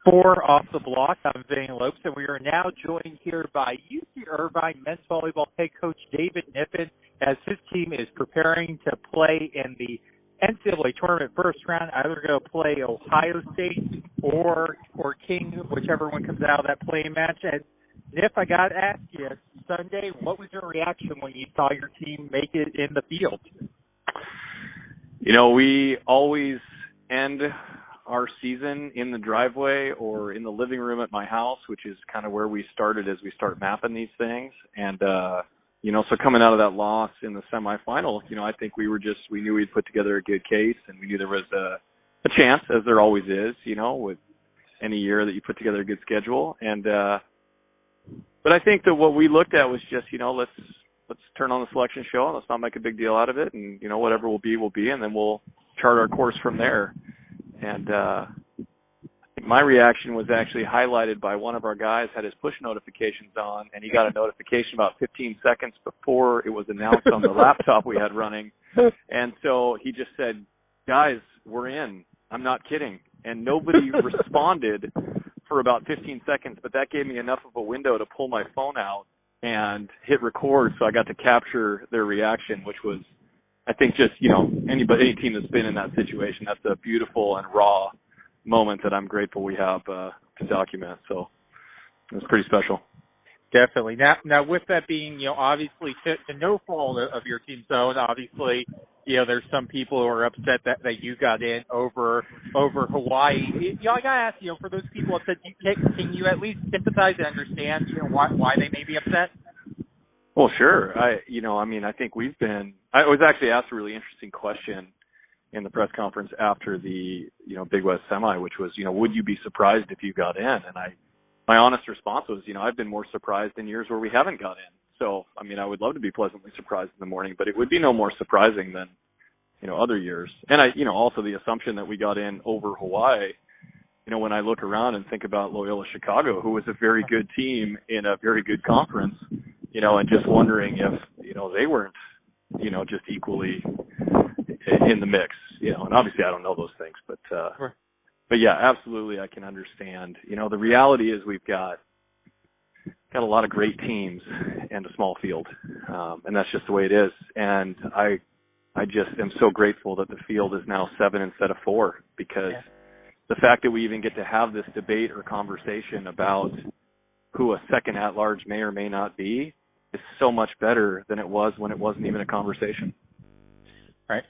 For Off the Block, I'm Van Lopes, and we are now joined here by UC Irvine men's volleyball head coach David Kniffin as his team is preparing to play in the NCAA tournament first round, either going to play Ohio State or King, whichever one comes out of that playing match. And Niff, I got to ask you, Sunday, what was your reaction when you saw your team make it in the field? You know, we always end our season in the driveway or in the living room at my house, which is kind of where we started as we start mapping these things. And, you know, so coming out of that loss in the semifinal, you know, I think we knew we'd put together a good case, and we knew there was a chance, as there always is, you know, with any year that you put together a good schedule. And, but I think that what we looked at was just, you know, let's turn on the selection show and let's not make a big deal out of it. And, you know, whatever will be, and then we'll chart our course from there. And I think my reaction was actually highlighted by one of our guys had his push notifications on, and he got a notification about 15 seconds before it was announced on the laptop we had running. And so he just said, "Guys, we're in. I'm not kidding." And nobody responded for about 15 seconds, but that gave me enough of a window to pull my phone out and hit record, so I got to capture their reaction, which was, I think, just, you know, any team that's been in that situation, that's a beautiful and raw moment that I'm grateful we have to document. So it was pretty special. Definitely. Now with that being, you know, obviously to no fault of your team's own, obviously, you know, there's some people who are upset that you got in over Hawaii. You know, I got to ask, you know, for those people upset, can you at least sympathize and understand, you know, why they may be upset? Well, sure. I think I was actually asked a really interesting question in the press conference after the, you know, Big West semi, which was, you know, would you be surprised if you got in? And my honest response was, you know, I've been more surprised in years where we haven't got in. So, I mean, I would love to be pleasantly surprised in the morning, but it would be no more surprising than, you know, other years. And also the assumption that we got in over Hawaii, you know, when I look around and think about Loyola Chicago, who was a very good team in a very good conference, you know, and just wondering if, you know, they weren't, you know, just equally in the mix, you know, and obviously I don't know those things, but yeah, absolutely. I can understand, you know, the reality is we've got a lot of great teams and a small field. And that's just the way it is. And I just am so grateful that the field is now 7 instead of 4, because the fact that we even get to have this debate or conversation about who a second at-large may or may not be is so much better than it was when it wasn't even a conversation. Right.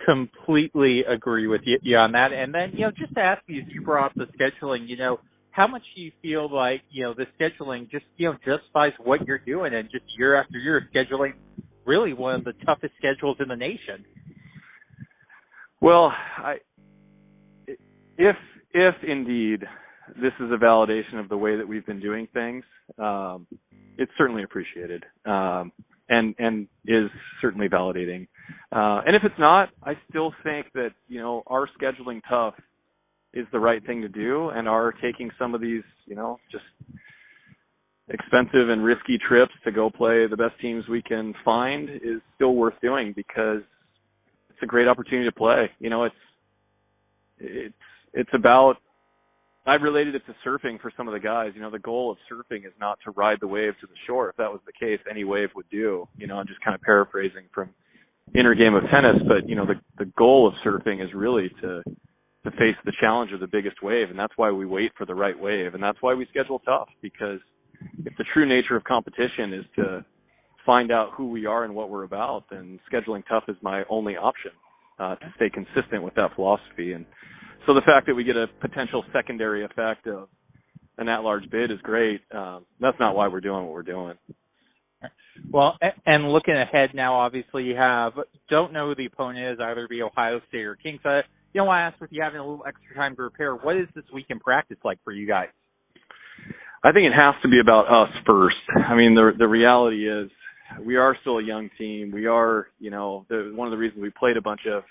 Completely agree with you on that. And then, you know, just to ask you, as you brought up the scheduling, you know, how much do you feel like, you know, the scheduling just, you know, justifies what you're doing, and just year after year scheduling really one of the toughest schedules in the nation? Well, if indeed this is a validation of the way that we've been doing things, it's certainly appreciated, and is certainly validating. And if it's not, I still think that, you know, our scheduling tough is the right thing to do, and our taking some of these, you know, just expensive and risky trips to go play the best teams we can find is still worth doing, because it's a great opportunity to play. You know, it's about, I've related it to surfing for some of the guys. You know, the goal of surfing is not to ride the wave to the shore. If that was the case, any wave would do. You know, I'm just kind of paraphrasing from inner game of tennis, but, you know, the goal of surfing is really to face the challenge of the biggest wave, and that's why we wait for the right wave, and that's why we schedule tough, because if the true nature of competition is to find out who we are and what we're about, then scheduling tough is my only option to stay consistent with that philosophy. And so the fact that we get a potential secondary effect of an at-large bid is great. That's not why we're doing what we're doing. Well, and looking ahead now, obviously you don't know who the opponent is, either be Ohio State or King. So, you know, I asked, with you having a little extra time to prepare, what is this week in practice like for you guys? I think it has to be about us first. I mean, the reality is we are still a young team. We are, you know, one of the reasons we played a bunch of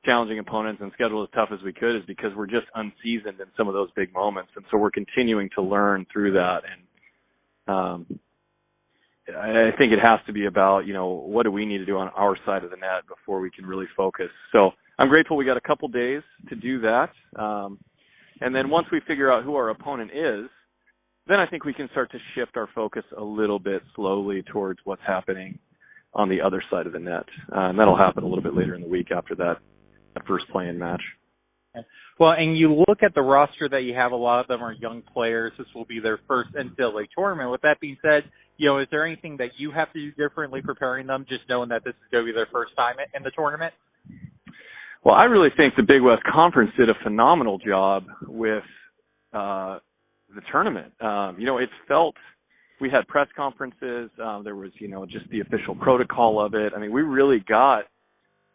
challenging opponents and scheduled as tough as we could is because we're just unseasoned in some of those big moments. And so we're continuing to learn through that. And I think it has to be about, you know, what do we need to do on our side of the net before we can really focus. So I'm grateful we got a couple days to do that. And then once we figure out who our opponent is, then I think we can start to shift our focus a little bit slowly towards what's happening on the other side of the net. And that'll happen a little bit later in the week after that first play-in match. Well, and you look at the roster that you have, a lot of them are young players. This will be their first NCAA tournament. With that being said, is there anything that you have to do differently preparing them, just knowing that this is going to be their first time in the tournament? Well, I really think the Big West Conference did a phenomenal job with the tournament. It felt, we had press conferences. There was, just the official protocol of it. I mean, we really got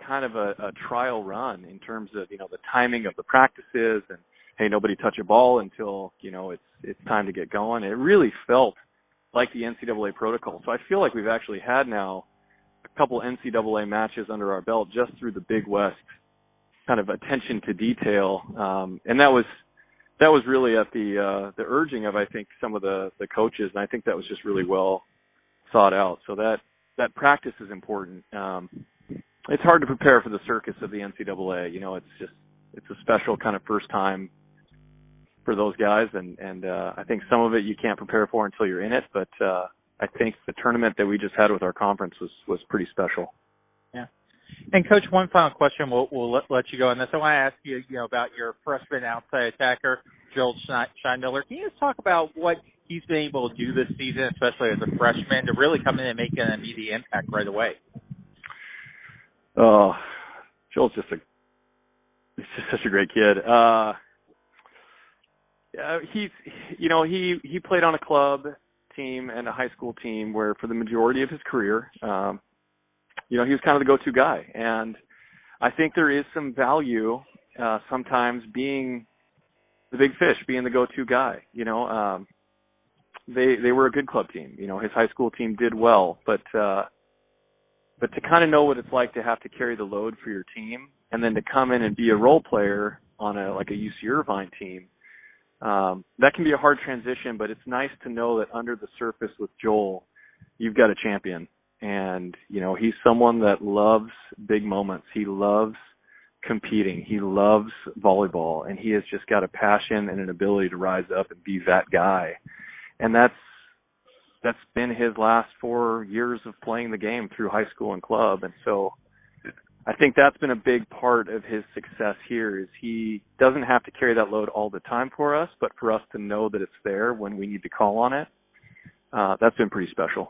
kind of a trial run in terms of, the timing of the practices and, hey, nobody touch a ball until, it's time to get going. It really felt like the NCAA protocol. So I feel like we've actually had now a couple NCAA matches under our belt just through the Big West kind of attention to detail. And that was really at the urging of, I think, some of the coaches. And I think that was just really well thought out. So that practice is important. It's hard to prepare for the circus of the NCAA. It's a special kind of first time for those guys. And I think some of it you can't prepare for until you're in it. But I think the tournament that we just had with our conference was pretty special. Yeah. And Coach, one final question. We'll let you go on this. I want to ask you, about your freshman outside attacker, Joel Scheinmiller. Can you just talk about what he's been able to do this season, especially as a freshman, to really come in and make an immediate impact right away? Oh, Joel's he's just such a great kid. He played on a club team and a high school team where for the majority of his career, he was kind of the go-to guy. And I think there is some value sometimes being the big fish, being the go-to guy. They were a good club team. His high school team did well, but to kind of know what it's like to have to carry the load for your team and then to come in and be a role player on a UC Irvine team, that can be a hard transition, but it's nice to know that under the surface with Joel, you've got a champion. And, he's someone that loves big moments. He loves competing. He loves volleyball, and he has just got a passion and an ability to rise up and be that guy. And that's been his last 4 years of playing the game through high school and club. And so I think that's been a big part of his success here is he doesn't have to carry that load all the time for us, but for us to know that it's there when we need to call on it, that's been pretty special.